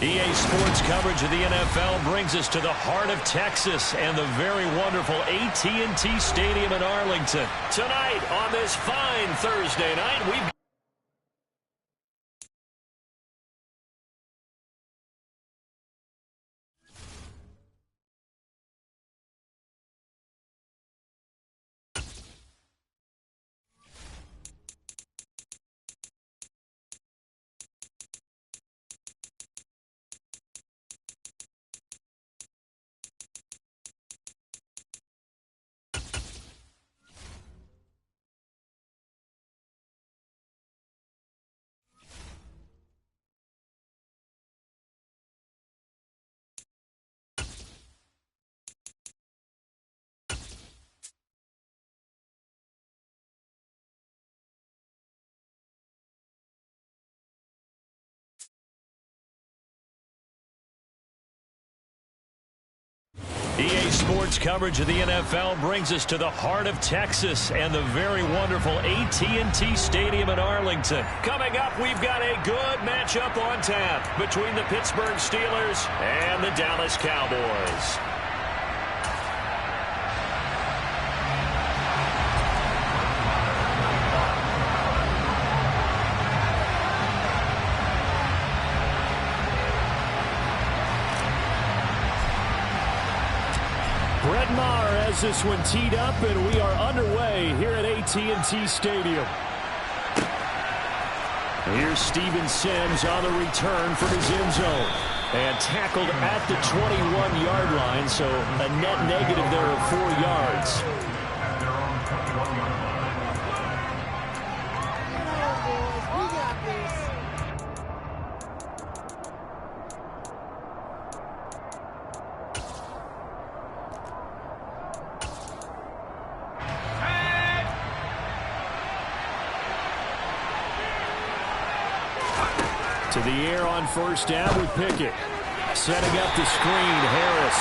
EA Sports coverage of the NFL brings us to the heart of Texas and the very wonderful AT&T Stadium in Arlington. Tonight on this fine Thursday night, we've EA Sports coverage of the NFL brings us to the heart of Texas and the very wonderful AT&T Stadium in Arlington. Coming up, we've got a good matchup on tap between the Pittsburgh Steelers and the Dallas Cowboys. Brett Maher has this one teed up, and we are underway here at AT&T Stadium. Here's Steven Sims on the return from his end zone. And tackled at the 21-yard line, so a net negative there of 4 yards. To the air on first down with Pickett. Setting up the screen, Harris.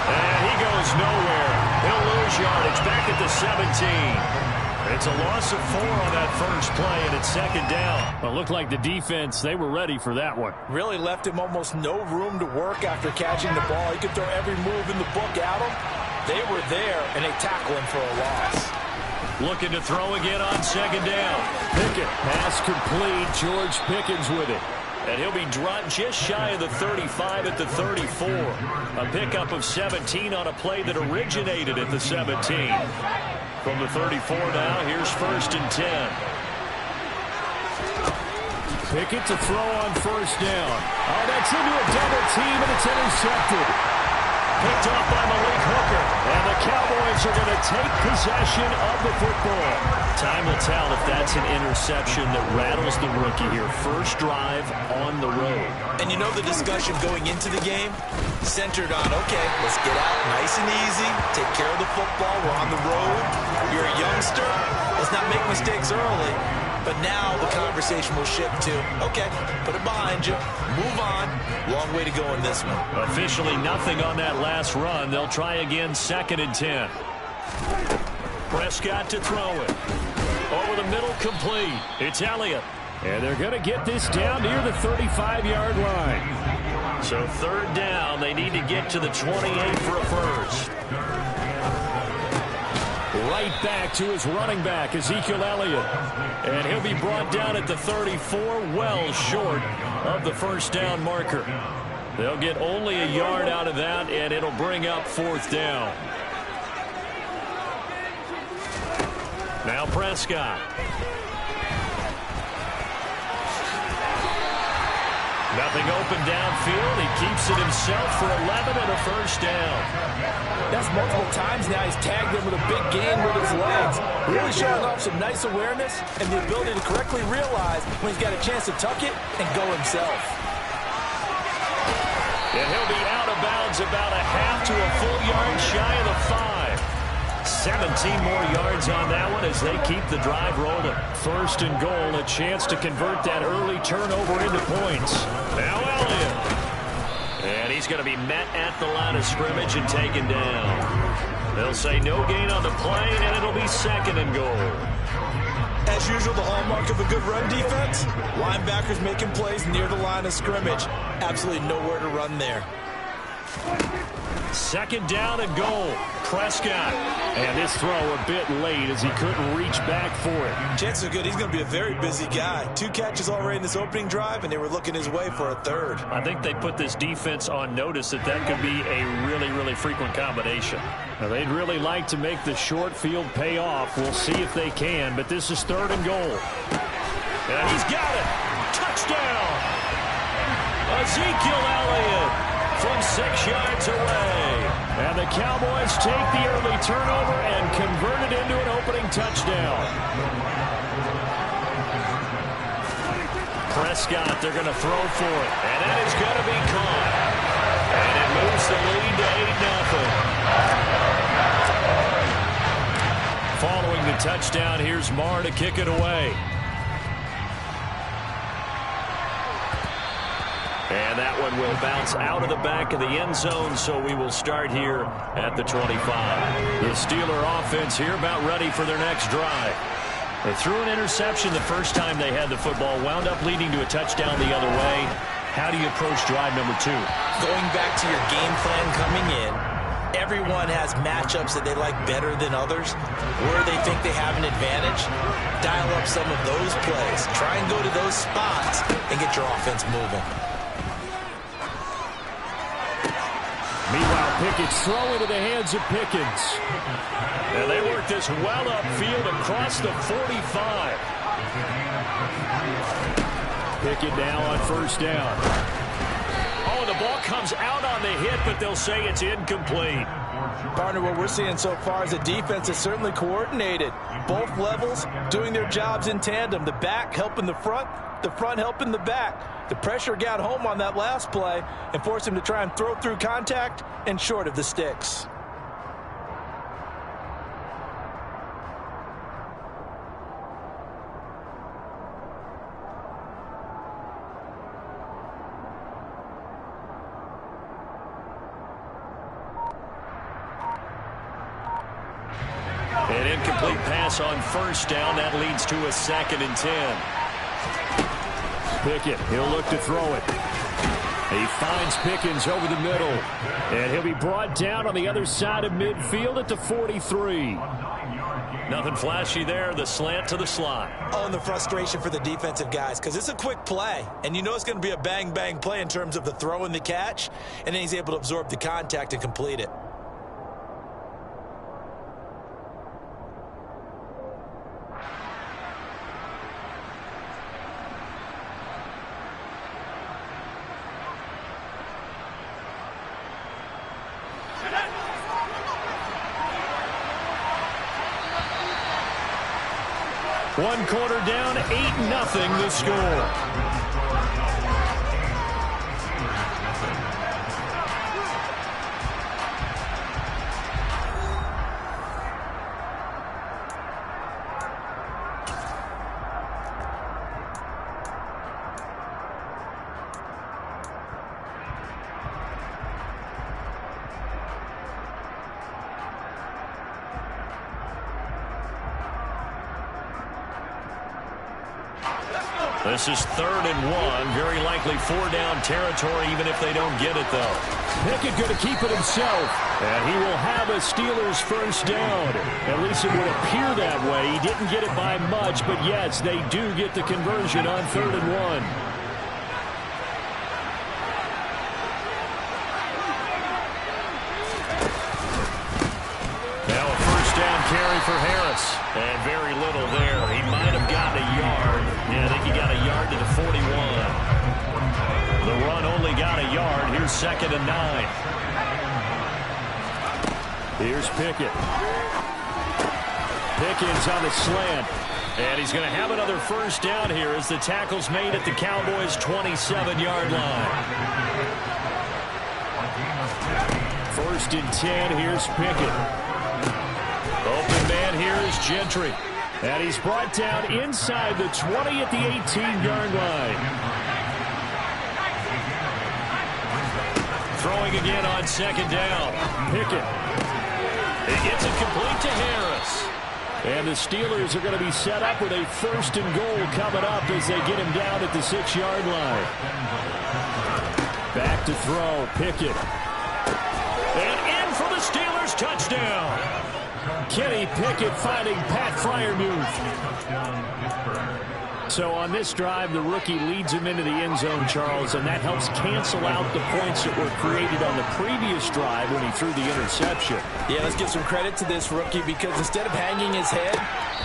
And he goes nowhere. He'll lose yardage back at the 17. It's a loss of 4 on that first play, and it's second down. Well, it looked like the defense, they were ready for that one. Really left him almost no room to work after catching the ball. He could throw every move in the book at him. They were there, and they tackled him for a loss. Looking to throw again on second down. Pickett, pass complete. George Pickens with it. And he'll be dropped just shy of the 35 at the 34. A pickup of 17 on a play that originated at the 17. From the 34 now, here's first and 10. Pickett to throw on first down. Oh, that's into a double team, and it's intercepted. Picked off by Malik Hooker, and the Cowboys are going to take possession of the football. Time will tell if that's an interception that rattles the rookie here. First drive on the road. And you know the discussion going into the game? Centered on, okay, let's get out nice and easy, take care of the football, we're on the road. You're a youngster, let's not make mistakes early. But now the conversation will shift to, okay, put it behind you, move on. Long way to go in this one. Officially nothing on that last run. They'll try again, second and 10. Prescott to throw it. Over the middle, complete. It's Elliott. And they're going to get this down near the 35-yard line. So third down, they need to get to the 28 for a first. Right back to his running back, Ezekiel Elliott. And he'll be brought down at the 34, well short of the first down marker. They'll get only a yard out of that, and it'll bring up fourth down. Now Prescott. Nothing open downfield. He keeps it himself for 11 and a first down. That's multiple times now he's tagged him with a big gain with his legs. Really showing off some nice awareness and the ability to correctly realize when he's got a chance to tuck it and go himself. And he'll be out of bounds about a half to a full yard shy of the 5. 17 more yards on that one as they keep the drive rolling. First and goal, a chance to convert that early turnover into points. Now Elliott. And he's going to be met at the line of scrimmage and taken down. They'll say no gain on the play, and it'll be second and goal. as usual, the hallmark of a good run defense, linebackers making plays near the line of scrimmage. Absolutely nowhere to run there. Second down and goal. Prescott. And this throw a bit late as he couldn't reach back for it. Chances are good he's going to be a very busy guy. 2 catches already in this opening drive, and they were looking his way for a third. I think they put this defense on notice that could be a really, really frequent combination. Now, they'd really like to make the short field pay off. We'll see if they can, but this is third and goal. And he's got it. Touchdown. Ezekiel Elliott from 6 yards away. And the Cowboys take the early turnover and convert it into an opening touchdown. Prescott, they're going to throw for it. And that is going to be caught. And it moves the lead to 8-0. Following the touchdown, here's Marr to kick it away. And that one will bounce out of the back of the end zone, so we will start here at the 25. The Steeler offense here about ready for their next drive. They threw an interception the first time they had the football, wound up leading to a touchdown the other way. How do you approach drive number 2? Going back to your game plan coming in, everyone has matchups that they like better than others. Where they think they have an advantage, dial up some of those plays. Try and go to those spots and get your offense moving. Meanwhile, Pickett's throw into the hands of Pickens. And they work this well upfield across the 45. Pickett now on first down. Oh, the ball comes out on the hit, but they'll say it's incomplete. Partner, what we're seeing so far is a defense is certainly coordinated. Both levels doing their jobs in tandem. The back helping the front helping the back. The pressure got home on that last play and forced him to try and throw through contact and short of the sticks. An incomplete pass on first down. That leads to a 2nd and 10. Pickett, he'll look to throw it. He finds Pickens over the middle. And he'll be brought down on the other side of midfield at the 43. Nothing flashy there. The slant to the slot. Oh, and the frustration for the defensive guys, because it's a quick play. And you know it's going to be a bang-bang play in terms of the throw and the catch. And then he's able to absorb the contact and complete it. One quarter down, 8-0 the score. This is 3rd and 1. Very likely 4-down territory, even if they don't get it, though. Pickett going to keep it himself. And he will have a Steelers first down. At least it would appear that way. He didn't get it by much, but yes, they do get the conversion on 3rd and 1. Now a first down carry for Harris. And very little there. He might have gotten a yard. Yeah, I think he got a yard to the 41. The run only got a yard. Here's 2nd and 9. Here's Pickett. Pickens on the slant. And he's going to have another first down here as the tackle's made at the Cowboys' 27-yard line. 1st and 10. Here's Pickett. Open man here is Gentry. And he's brought down inside the 20 at the 18-yard line. Throwing again on 2nd down. Pickett. He gets it complete to Harris. And the Steelers are going to be set up with a 1st and goal coming up as they get him down at the 6-yard line. Back to throw, Pickett. And in for the Steelers touchdown. Kenny Pickett finding Pat Freiermuth. So on this drive, the rookie leads him into the end zone, Charles, and that helps cancel out the points that were created on the previous drive when he threw the interception. Yeah, let's give some credit to this rookie because instead of hanging his head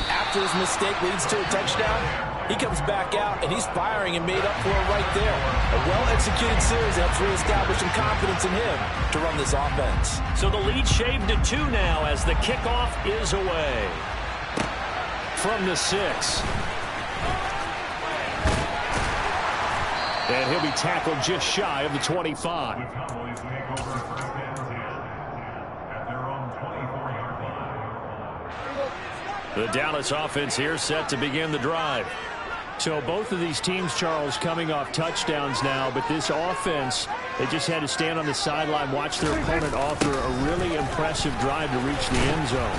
after his mistake leads to a touchdown, he comes back out and he's firing and made up for it right there. A well-executed series helps reestablish some confidence in him to run this offense. So the lead shaved to 2 now as the kickoff is away. From the 6. And he'll be tackled just shy of the 25. The Dallas offense here set to begin the drive. So both of these teams, Charles, coming off touchdowns now, but this offense, they just had to stand on the sideline, watch their opponent offer a really impressive drive to reach the end zone.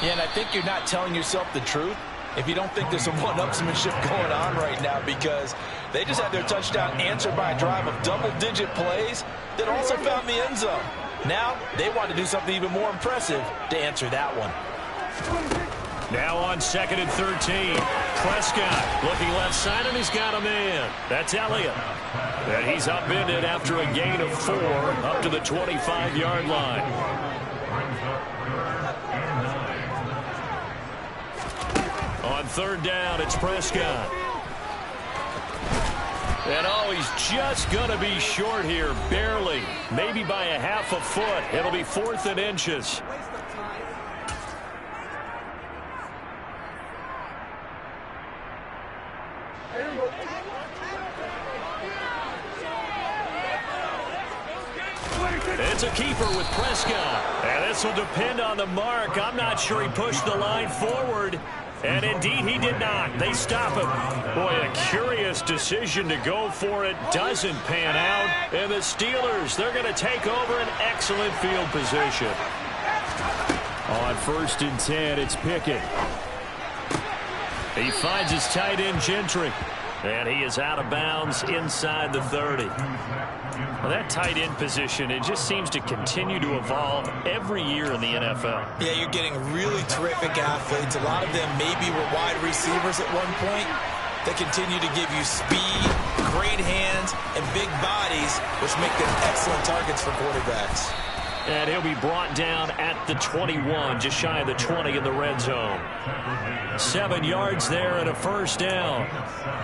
Yeah, and I think you're not telling yourself the truth if you don't think there's some one-upsmanship going on right now, because they just had their touchdown answered by a drive of double-digit plays that also found the end zone. Now they want to do something even more impressive to answer that one. Now on 2nd and 13. Prescott looking left side, and he's got a man. That's Elliott. And he's upended after a gain of 4 up to the 25-yard line. On 3rd down, it's Prescott. And oh, he's just going to be short here, barely. Maybe by a half a foot. It'll be 4th and inches. It's a keeper with Prescott. And this will depend on the mark. I'm not sure he pushed the line forward. And indeed, he did not. They stop him. Boy, a curious decision to go for it. Doesn't pan out. And the Steelers, they're going to take over an excellent field position. On 1st and 10, it's Pickett. He finds his tight end, Gentry. And he is out of bounds inside the 30. Well, that tight end position, it just seems to continue to evolve every year in the NFL. Yeah, you're getting really terrific athletes. A lot of them maybe were wide receivers at one point. They continue to give you speed, great hands, and big bodies, which make them excellent targets for quarterbacks. And he'll be brought down at the 21, just shy of the 20 in the red zone. 7 yards there and a 1st down.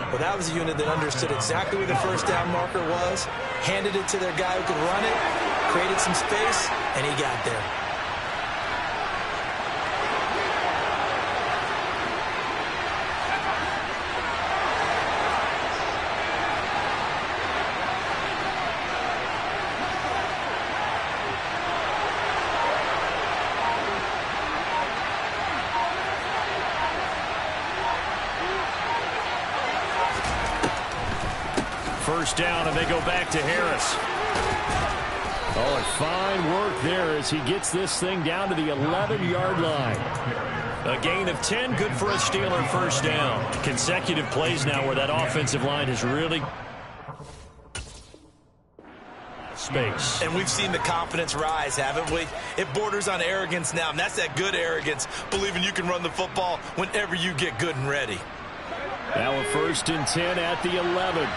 Well, that was a unit that understood exactly where the 1st down marker was, handed it to their guy who could run it, created some space, and he got there. First down, and they go back to Harris. Oh, and fine work there as he gets this thing down to the 11-yard line. A gain of 10, good for a Steeler 1st down. Consecutive plays now where that offensive line has really space. And we've seen the confidence rise, haven't we? It borders on arrogance now, and that's that good arrogance, believing you can run the football whenever you get good and ready. Now a 1st and 10 at the 11.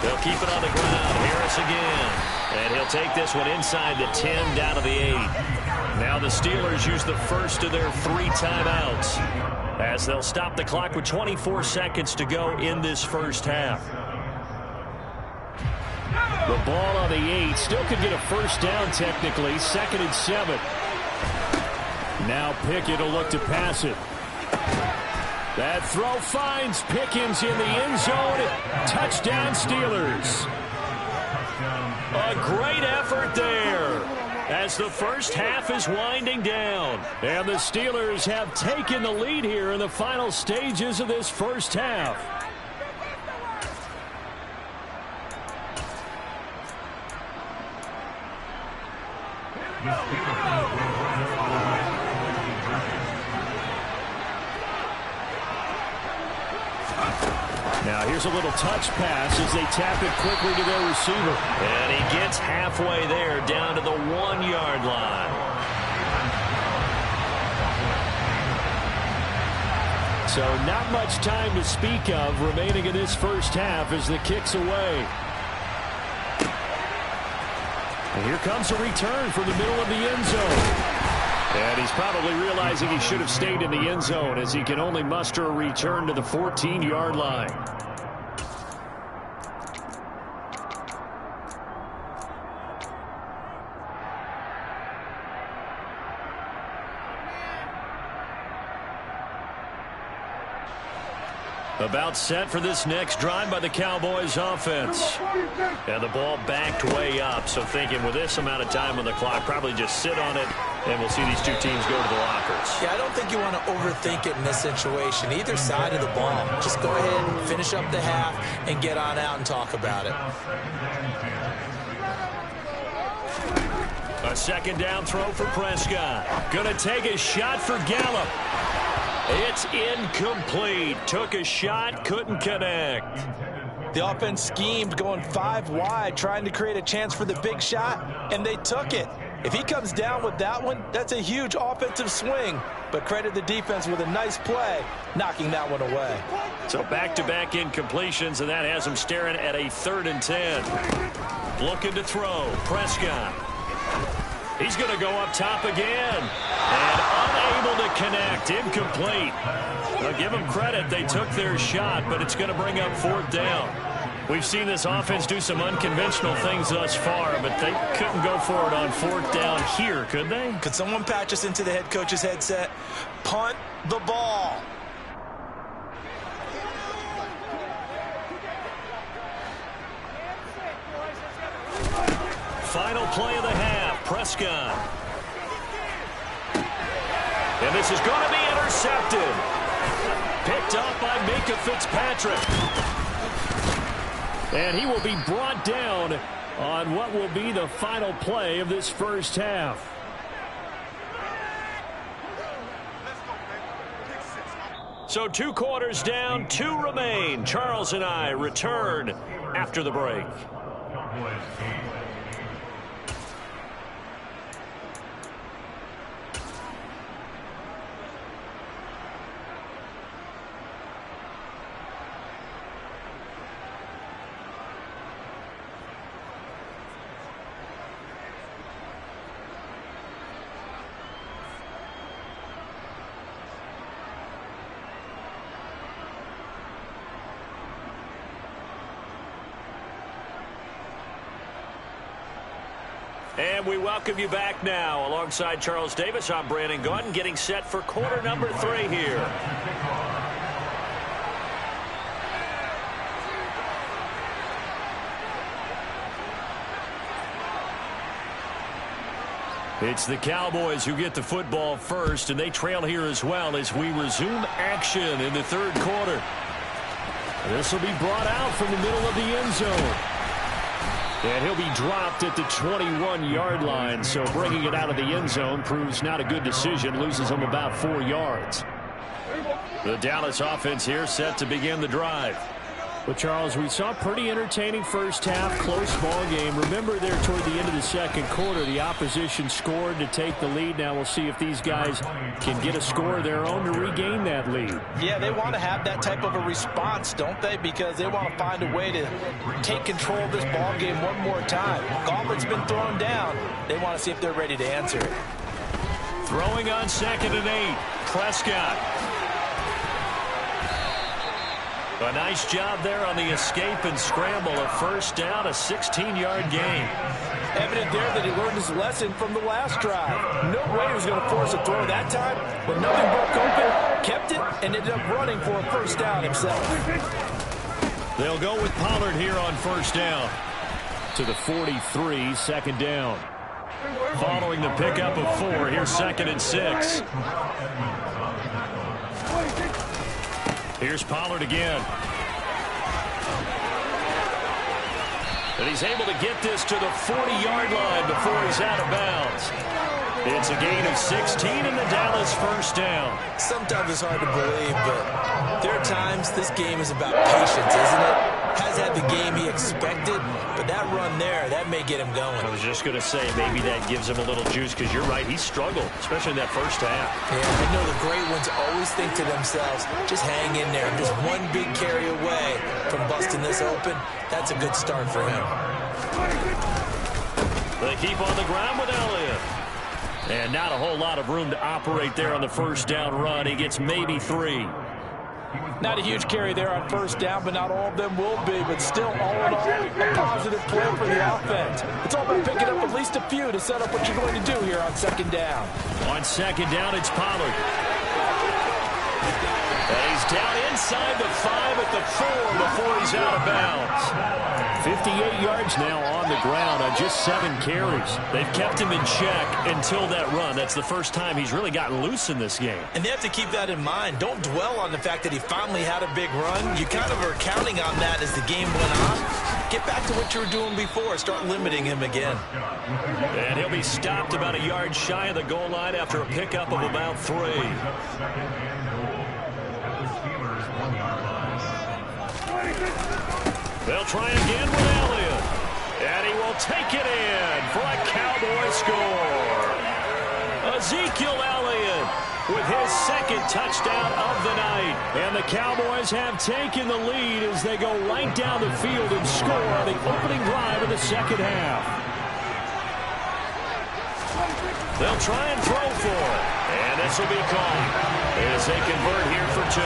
They'll keep it on the ground. Harris again. And he'll take this one inside the 10 down to the 8. Now the Steelers use the first of their 3 timeouts as they'll stop the clock with 24 seconds to go in this first half. The ball on the 8. Still could get a 1st down technically. 2nd and 7. Now Pickett will look to pass it. That throw finds Pickens in the end zone. Touchdown, Steelers. A great effort there. as the first half is winding down. And the Steelers have taken the lead here in the final stages of this first half. Now here's a little touch pass as they tap it quickly to their receiver. And he gets halfway there, down to the 1-yard line. So not much time to speak of remaining in this first half as the kick's away. And here comes a return from the middle of the end zone. And he's probably realizing he should have stayed in the end zone as he can only muster a return to the 14-yard line. About set for this next drive by the Cowboys offense. And the ball backed way up, so thinking with this amount of time on the clock, probably just sit on it, and we'll see these two teams go to the lockers. Yeah, I don't think you want to overthink it in this situation, either side of the ball. Just go ahead and finish up the half and get on out and talk about it. A second down throw for Prescott. Gonna take a shot for Gallup. It's incomplete. Took a shot, couldn't connect. The offense schemed going 5 wide, trying to create a chance for the big shot, and they took it. If he comes down with that one, that's a huge offensive swing. But credit the defense with a nice play, knocking that one away. So back-to-back incompletions, and that has him staring at a 3rd and 10. Looking to throw. Prescott. He's going to go up top again. And unable to connect. Incomplete. Now, give them credit. They took their shot, but it's going to bring up 4th down. We've seen this offense do some unconventional things thus far, but they couldn't go for it on 4th down here, could they? Could someone patch us into the head coach's headset? Punt the ball. Final play of the half, Prescott. And this is going to be intercepted. Picked up by Minkah Fitzpatrick. And he will be brought down on what will be the final play of this first half. So 2 quarters down, 2 remain. Charles and I return after the break. And we welcome you back now. Alongside Charles Davis, I'm Brandon Gaudin, getting set for quarter number 3 here. It's the Cowboys who get the football first, and they trail here as well as we resume action in the 3rd quarter. This will be brought out from the middle of the end zone. And he'll be dropped at the 21-yard line, so bringing it out of the end zone proves not a good decision, loses him about 4 yards. The Dallas offense here set to begin the drive. Well, Charles, we saw a pretty entertaining first half, close ball game. Remember there toward the end of the 2nd quarter, the opposition scored to take the lead. Now we'll see if these guys can get a score of their own to regain that lead. Yeah, they want to have that type of a response, don't they? Because they want to find a way to take control of this ball game one more time. Gauntlet's been thrown down. They want to see if they're ready to answer it. Throwing on 2nd and 8, Prescott. A nice job there on the escape and scramble. A first down, a 16-yard gain. Evident there that he learned his lesson from the last drive. No way he was going to force a throw that time, but nothing broke open, kept it, and ended up running for a first down himself. They'll go with Pollard here on first down. To the 43, 2nd down. Following the pickup of 4, here's 2nd and 6. Here's Pollard again. And he's able to get this to the 40-yard line before he's out of bounds. It's a gain of 16 and the Dallas first down. Sometimes it's hard to believe, but there are times this game is about patience, isn't it? Has had the game he expected, but that run there, that may get him going. I was just going to say, maybe that gives him a little juice, because you're right, he struggled, especially in that first half. Yeah, I know the great ones always think to themselves, just hang in there. Just one big carry away from busting this open. That's a good start for him. They keep on the ground with Elliott. And not a whole lot of room to operate there on the first down run. He gets maybe 3. Not a huge carry there on first down, but not all of them will be. But still, all in all, a positive play for the offense. It's all about picking up at least a few to set up what you're going to do here on 2nd down. On 2nd down, it's Pollard. And he's down inside the 5 at the 4 before he's out of bounds. 58 yards now on the ground on just 7 carries. They've kept him in check until that run. That's the first time he's really gotten loose in this game. And they have to keep that in mind. Don't dwell on the fact that he finally had a big run. You kind of are counting on that as the game went on. Get back to what you were doing before. Start limiting him again. And he'll be stopped about a yard shy of the goal line after a pickup of about 3. They'll try again with Elliott. And he will take it in for a Cowboy score. Ezekiel Elliott with his 2nd touchdown of the night. And the Cowboys have taken the lead as they go right down the field and score on the opening drive of the 2nd half. They'll try and throw for it. And this will be caught as they convert here for 2.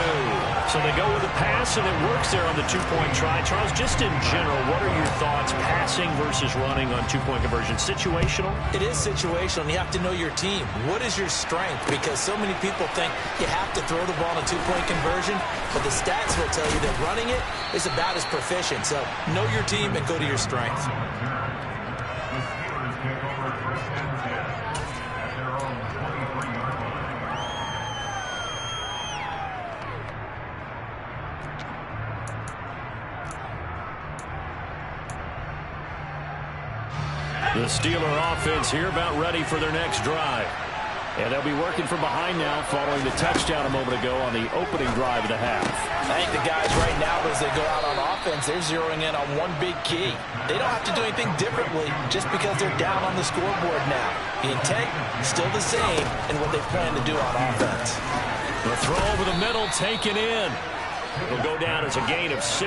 So they go with a pass, and it works there on the 2-point try. Charles, just in general, what are your thoughts passing versus running on 2-point conversion? Situational? It is situational. You have to know your team. What is your strength? Because so many people think you have to throw the ball in a 2-point conversion, but the stats will tell you that running it is about as proficient. So know your team and go to your strength. The Steeler offense here about ready for their next drive. And they'll be working from behind now following the touchdown a moment ago on the opening drive of the half. I think the guys right now, as they go out on offense, they're zeroing in on one big key. They don't have to do anything differently just because they're down on the scoreboard now. The intent is still the same in what they plan to do on offense. The throw over the middle taken in. It'll go down as a gain of 6,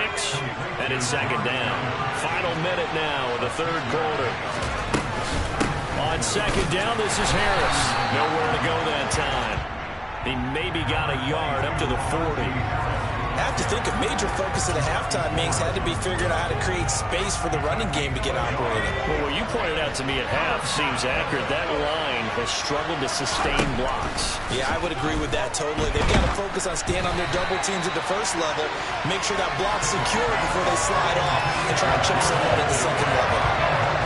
and it's 2nd down. Final minute now of the 3rd quarter. On 2nd down, this is Harris. Nowhere to go that time. He maybe got a yard up to the 40. I have to think a major focus of the halftime meetings had to be figuring out how to create space for the running game to get operating. Well, what you pointed out to me at half seems accurate. That line has struggled to sustain blocks. Yeah, I would agree with that totally. They've got to focus on staying on their double teams at the first level, make sure that block's secure before they slide off and try to chip someone at the 2nd level.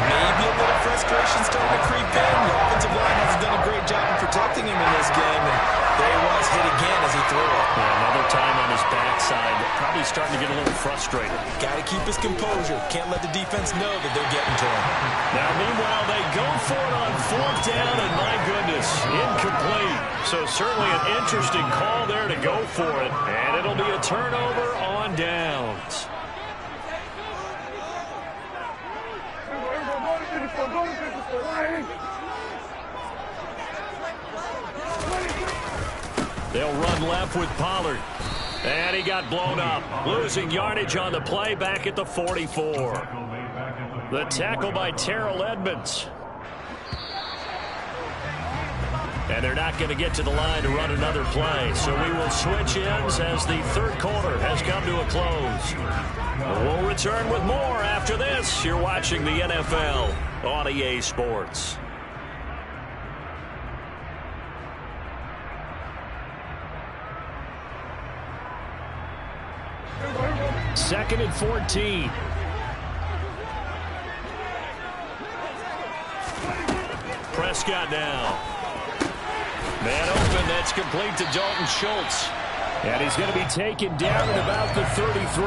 Maybe a little frustration starting to creep in. The offensive line hasn't done a great job of protecting him in this game, and there he was, hit again as he threw it. Yeah, another time on his backside, probably starting to get a little frustrated. Got to keep his composure. Can't let the defense know that they're getting to him. Now, meanwhile, they go for it on 4th down, and my goodness, incomplete. So certainly an interesting call there to go for it, and it'll be a turnover on downs. They'll run left with Pollard. And he got blown up. Losing yardage on the play back at the 44. The tackle by Terrell Edmonds. And they're not going to get to the line to run another play. So we will switch ends as the 3rd quarter has come to a close. We'll return with more after this. You're watching the NFL on EA Sports. 2nd and 14. Prescott now. Man open, that's complete to Dalton Schultz. And he's going to be taken down at about the 33.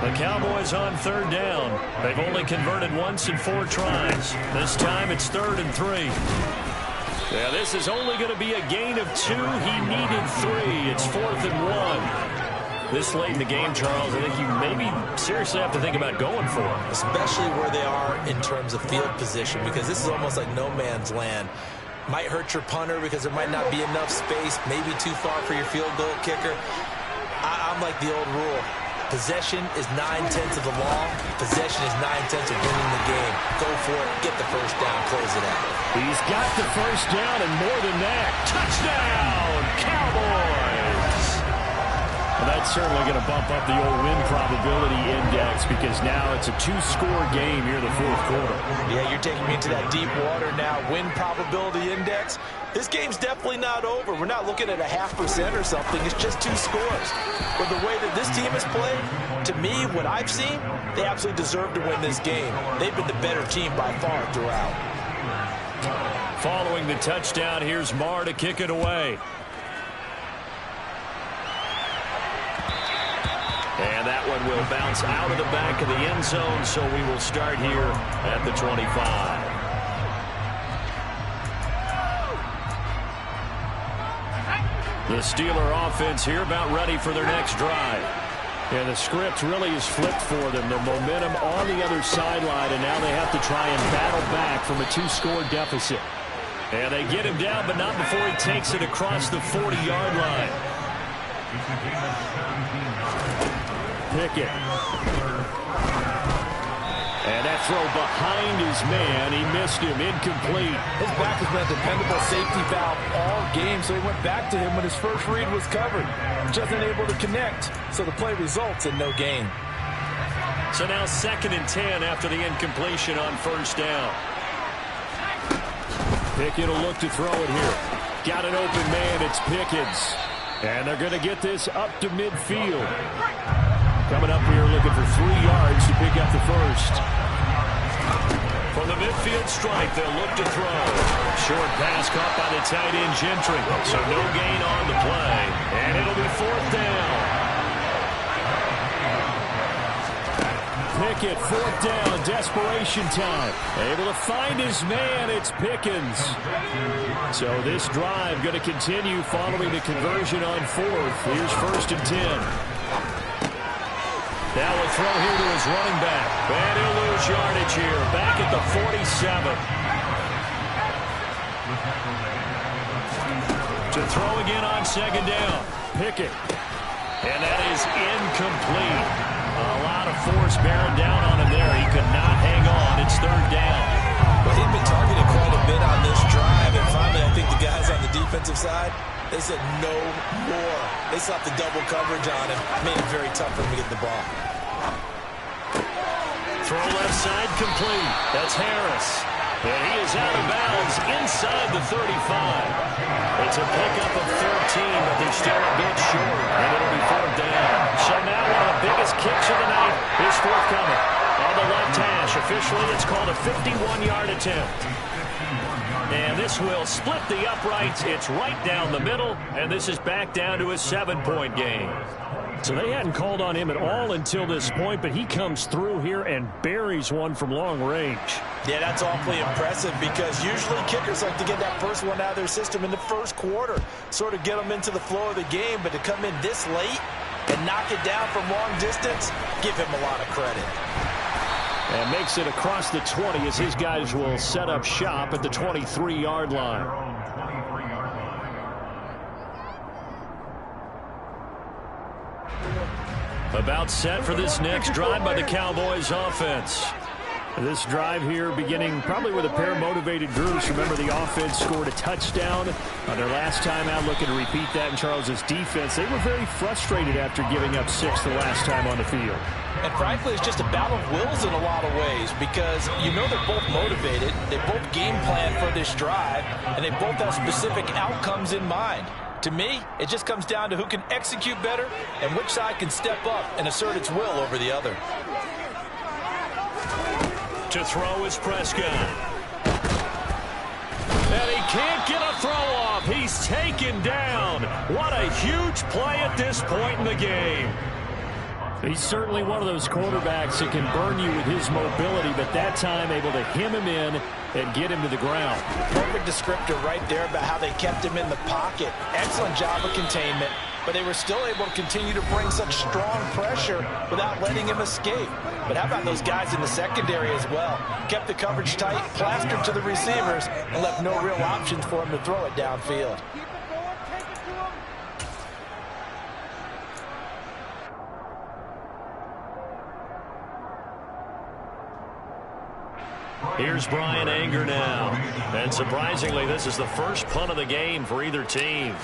The Cowboys on third down. They've only converted once in 4 tries. This time it's 3rd and 3. Yeah, this is only going to be a gain of 2. He needed 3. It's 4th and 1. This late in the game, Charles, I think you maybe seriously have to think about going for it. Especially where they are in terms of field position, because this is almost like no man's land. Might hurt your punter because there might not be enough space, maybe too far for your field goal kicker. I'm like the old rule. Possession is 9/10 of the law. Possession is 9/10 of winning the game. Go for it. Get the first down. Close it out. He's got the first down and more than that. Touchdown, Cowboys! Well, that's certainly going to bump up the old win probability index because now it's a 2-score game here in the 4th quarter. Yeah, you're taking me into that deep water now. Win probability index. This game's definitely not over. We're not looking at a 0.5% or something. It's just 2 scores. But the way that this team has played, to me, what I've seen, they absolutely deserve to win this game. They've been the better team by far throughout. Following the touchdown, here's Marr to kick it away. And that one will bounce out of the back of the end zone, so we will start here at the 25. The Steeler offense here about ready for their next drive. And the script really is flipped for them. The momentum on the other sideline, and now they have to try and battle back from a 2-score deficit. And they get him down, but not before he takes it across the 40-yard line. Pickett. And that throw behind his man. He missed him. Incomplete. His back has been a dependable safety valve all game, so he went back to him when his first read was covered. Just unable to connect, so the play results in no gain. So now 2nd and 10 after the incompletion on first down. Pickett will look to throw it here. Got an open man. It's Pickens. And they're going to get this up to midfield. Coming up here looking for 3 yards to pick up the first. From the midfield stripe, they'll look to throw. Short pass caught by the tight end Gentry. So no gain on the play. And it'll be 4th down. Pickett, 4th down, desperation time. Able to find his man, it's Pickens. So this drive going to continue following the conversion on 4th. Here's 1st and 10. Now a throw here to his running back. And he'll lose yardage here. Back at the 47. To throw again on 2nd down. Pickett. And that is incomplete. A lot of force bearing down on him there. He could not hang on. It's 3rd down. Well, he'd been targeted quite a bit on this drive. And finally, I think the guys on the defensive side, they said no more. They slapped the double coverage on him. Made it very tough for him to get the ball. Throw left side complete. That's Harris. And he is out of bounds inside the 35. It's a pickup of 13, but they're still a bit short. And it'll be 4th down. So now one of the biggest kicks of the night is forthcoming. On the left hash, officially it's called a 51-yard attempt. And this will split the uprights. It's right down the middle, and this is back down to a 7-point game. So they hadn't called on him at all until this point, but he comes through here and buries one from long range. Yeah, that's awfully impressive because usually kickers like to get that first one out of their system in the first quarter, sort of get them into the flow of the game, but to come in this late and knock it down from long distance, give him a lot of credit. And makes it across the 20 as his guys will set up shop at the 23-yard line. About set for this next drive by the Cowboys offense. This drive here beginning probably with a pair of motivated groups. Remember, the offense scored a touchdown on their last time out, looking to repeat that in Charles's defense. They were very frustrated after giving up 6 the last time on the field. And frankly, it's just a battle of wills in a lot of ways because you know they're both motivated, they both game plan for this drive, and they both have specific outcomes in mind. To me, it just comes down to who can execute better and which side can step up and assert its will over the other. To throw is Prescott. can't get a throw off. He's taken down. What a huge play at this point in the game. He's certainly one of those quarterbacks that can burn you with his mobility, but that time able to hem him in and get him to the ground. Perfect descriptor right there about how they kept him in the pocket. Excellent job of containment, but they were still able to continue to bring such strong pressure without letting him escape. But how about those guys in the secondary as well? Kept the coverage tight, plastered to the receivers, and left no real options for him to throw it downfield. Here's Brian Anger now. And surprisingly, this is the first punt of the game for either team.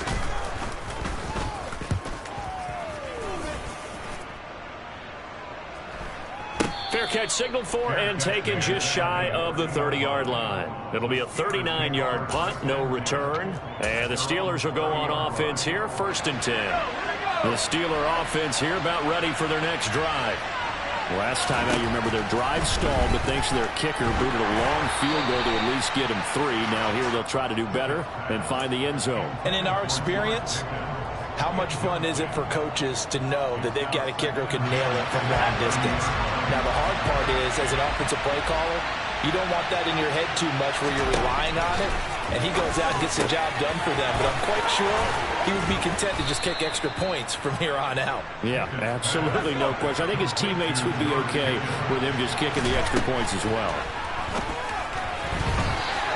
Fair catch signaled for and taken just shy of the 30-yard line. It'll be a 39-yard punt, no return. And the Steelers will go on offense here, 1st and 10. The Steeler offense here about ready for their next drive. Last time out, you remember their drive stalled, but thanks to their kicker, booted a long field goal to at least get them 3. Now here they'll try to do better and find the end zone. And in our experience, how much fun is it for coaches to know that they've got a kicker who can nail it from long distance? Now, the hard part is, as an offensive play caller, you don't want that in your head too much where you're relying on it, and he goes out and gets the job done for them. But I'm quite sure he would be content to just kick extra points from here on out. Yeah, absolutely no question. I think his teammates would be okay with him just kicking the extra points as well.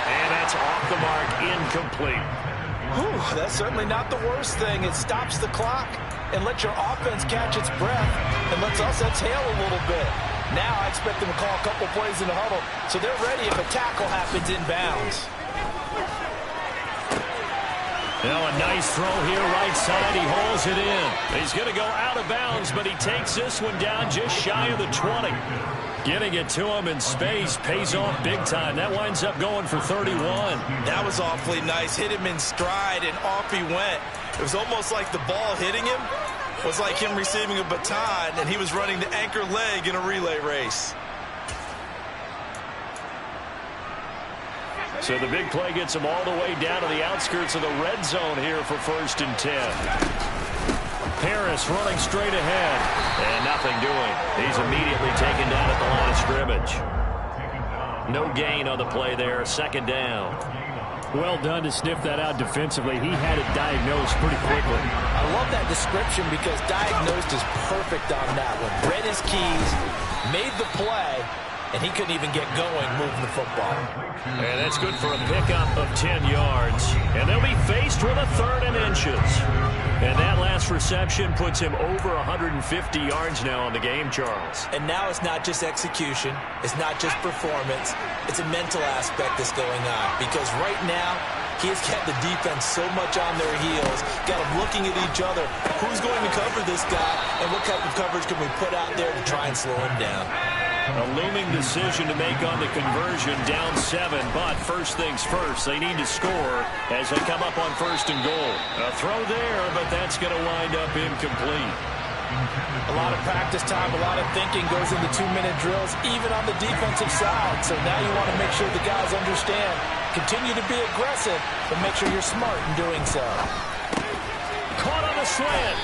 And that's off the mark, incomplete. Whew, that's certainly not the worst thing. It stops the clock and lets your offense catch its breath and lets us exhale a little bit. Now I expect them to call a couple plays in the huddle so they're ready if a tackle happens inbounds. Now a nice throw here right side. He hauls it in. He's going to go out of bounds, but he takes this one down just shy of the 20. Getting it to him in space pays off big time. That winds up going for 31. That was awfully nice. Hit him in stride, and off he went. It was almost like the ball hitting him was like him receiving a baton, and he was running the anchor leg in a relay race. So the big play gets him all the way down to the outskirts of the red zone here for 1st and 10. Harris running straight ahead, and nothing doing. He's immediately taken down at the line of scrimmage. No gain on the play there, 2nd down. Well done to sniff that out defensively. He had it diagnosed pretty quickly. I love that description because diagnosed is perfect on that one. Read his keys, made the play, and he couldn't even get going moving the football. And that's good for a pickup of 10 yards. And they'll be faced with a 3rd and inches. And that last reception puts him over 150 yards now on the game, Charles. And now it's not just execution. It's not just performance. It's a mental aspect that's going on. Because right now, he has kept the defense so much on their heels, got them looking at each other. Who's going to cover this guy, and what type of coverage can we put out there to try and slow him down? A looming decision to make on the conversion, down 7, but first things first, they need to score as they come up on 1st and goal. A throw there, but that's going to wind up incomplete. A lot of practice time, a lot of thinking goes into 2-minute drills, even on the defensive side. So now you want to make sure the guys understand. Continue to be aggressive, but make sure you're smart in doing so. Caught on a slant.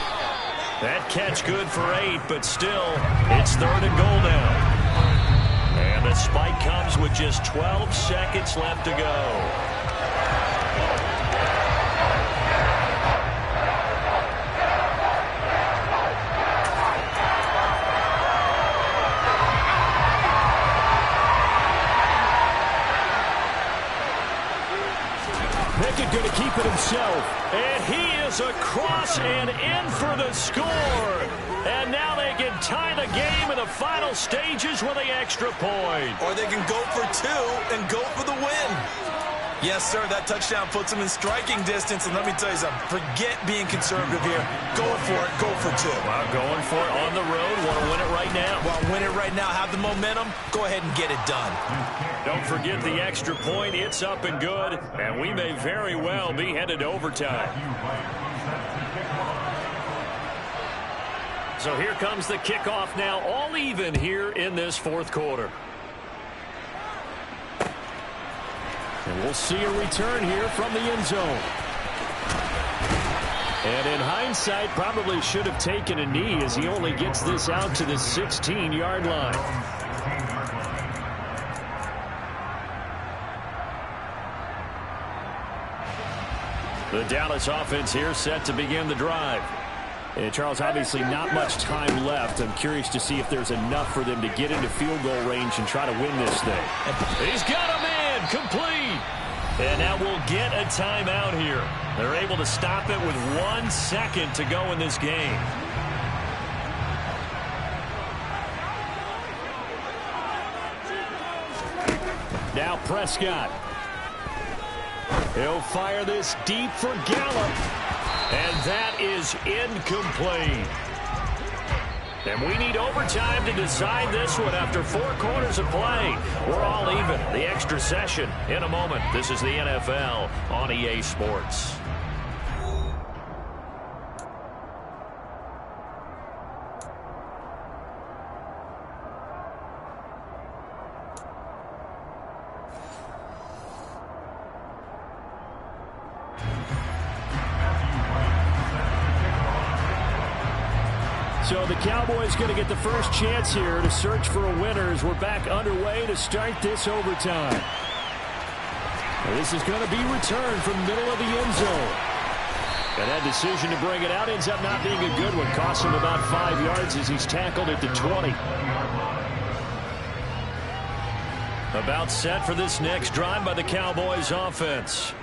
That catch good for 8, but still, it's 3rd and goal now. And the spike comes with just 12 seconds left to go. Pickett going to keep it himself. And he is across and in for the score. And now they can tie the game in the final stages with the extra point. Or they can go for 2 and go for the win. Yes, sir, that touchdown puts them in striking distance. And let me tell you something, forget being conservative here. Going for it, go for 2. Well, going for it on the road. Want to win it right now. Want to win it right now, have the momentum, go ahead and get it done. Don't forget the extra point. It's up and good. And we may very well be headed to overtime. So here comes the kickoff now, all even here in this 4th quarter. And we'll see a return here from the end zone. And in hindsight, probably should have taken a knee as he only gets this out to the 16-yard line. The Dallas offense here set to begin the drive. And Charles, obviously not much time left. I'm curious to see if there's enough for them to get into field goal range and try to win this thing. He's got a man complete. And now we'll get a timeout here. They're able to stop it with 1 second to go in this game. Now Prescott. He'll fire this deep for Gallup. And that is incomplete. And we need overtime to decide this one after 4 quarters of play. We're all even. The extra session in a moment. This is the NFL on EA Sports. So the Cowboys going to get the first chance here to search for a winner as we're back underway to start this overtime. This is going to be returned from the middle of the end zone. And that decision to bring it out ends up not being a good one. Costs him about 5 yards as he's tackled at the 20. About set for this next drive by the Cowboys offense.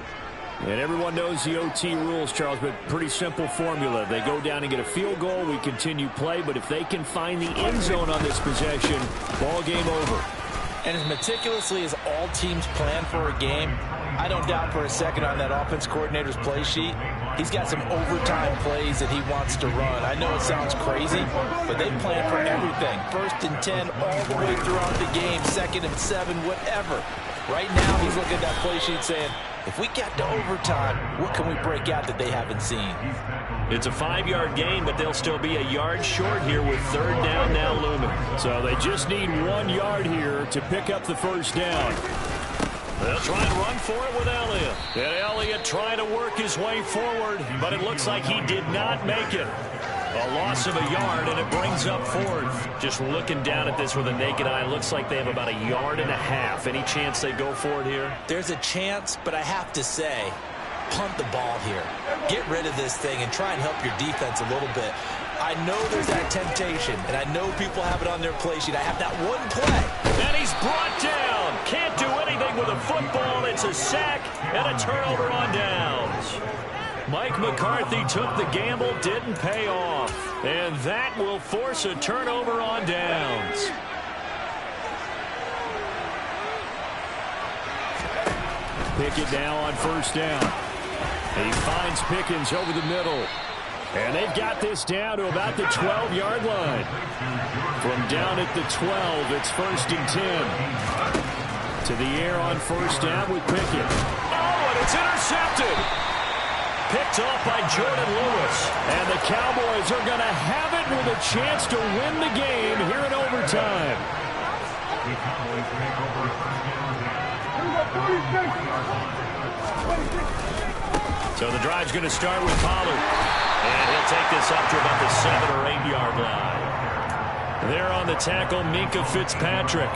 And everyone knows the OT rules, Charles, but pretty simple formula. They go down and get a field goal, we continue play, but if they can find the end zone on this possession, ball game over. And as meticulously as all teams plan for a game, I don't doubt for a second on that offense coordinator's play sheet, he's got some overtime plays that he wants to run. I know it sounds crazy, but they plan for everything. 1st and 10 all the way throughout the game, 2nd and 7, whatever. Right now, he's looking at that play sheet saying, if we get to overtime, what can we break out that they haven't seen? It's a 5-yard gain, but they'll still be a yard short here with 3rd down now looming. So they just need 1 yard here to pick up the first down. They'll try and run for it with Elliott. And Elliott trying to work his way forward, but it looks like he did not make it. A loss of a yard, and it brings up 4th. Just looking down at this with a naked eye, looks like they have about 1.5 yards. Any chance they go for it here? There's a chance, but I have to say, punt the ball here. Get rid of this thing and try and help your defense a little bit. I know there's that temptation, and I know people have it on their play sheet. I have that one play. And he's brought down. Can't do anything with a football. It's a sack and a turnover on downs. Mike McCarthy took the gamble, didn't pay off. And that will force a turnover on downs. Pickett now on 1st down. He finds Pickens over the middle. And they've got this down to about the 12-yard line. From down at the 12, it's 1st and 10. To the air on 1st down with Pickett. Oh, and it's intercepted. Picked off by Jordan Lewis. And the Cowboys are going to have it with a chance to win the game here in overtime. So the drive's going to start with Pollard. And he'll take this up to about the 7 or 8 yard line. There on the tackle, Minkah Fitzpatrick.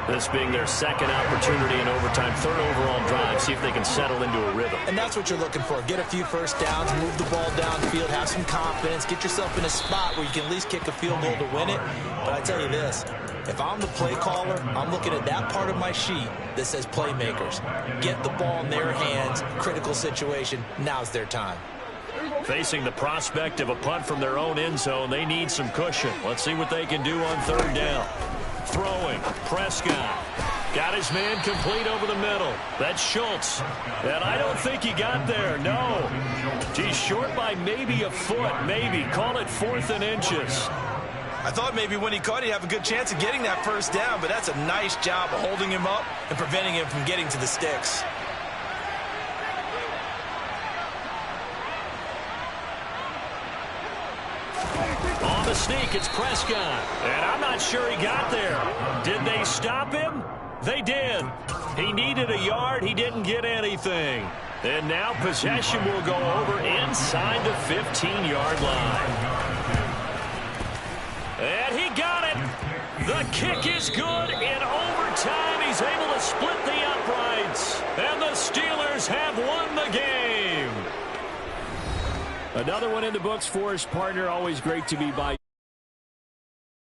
This being their 2nd opportunity in overtime, 3rd overall drive. See if they can settle into a rhythm. And that's what you're looking for. Get a few first downs, move the ball downfield, have some confidence, get yourself in a spot where you can at least kick a field goal to win it. But I tell you this, if I'm the play caller, I'm looking at that part of my sheet that says playmakers. Get the ball in their hands, critical situation, now's their time. Facing the prospect of a punt from their own end zone, they need some cushion. Let's see what they can do on 3rd down. Throwing, Prescott. Got his man complete over the middle. That's Schultz. And I don't think he got there, no. Geez, short by maybe a foot, maybe. Call it 4th and inches. I thought maybe when he caught, he'd have a good chance of getting that first down, but that's a nice job of holding him up and preventing him from getting to the sticks. On the sneak, it's Prescott. And I'm not sure he got there. Did they stop him? They did. He needed a yard. He didn't get anything. And now possession will go over inside the 15-yard line. And he got it. The kick is good. In overtime, he's able to split the uprights. And the Steelers have won the game. Another one in the books for his partner. Always great to be by.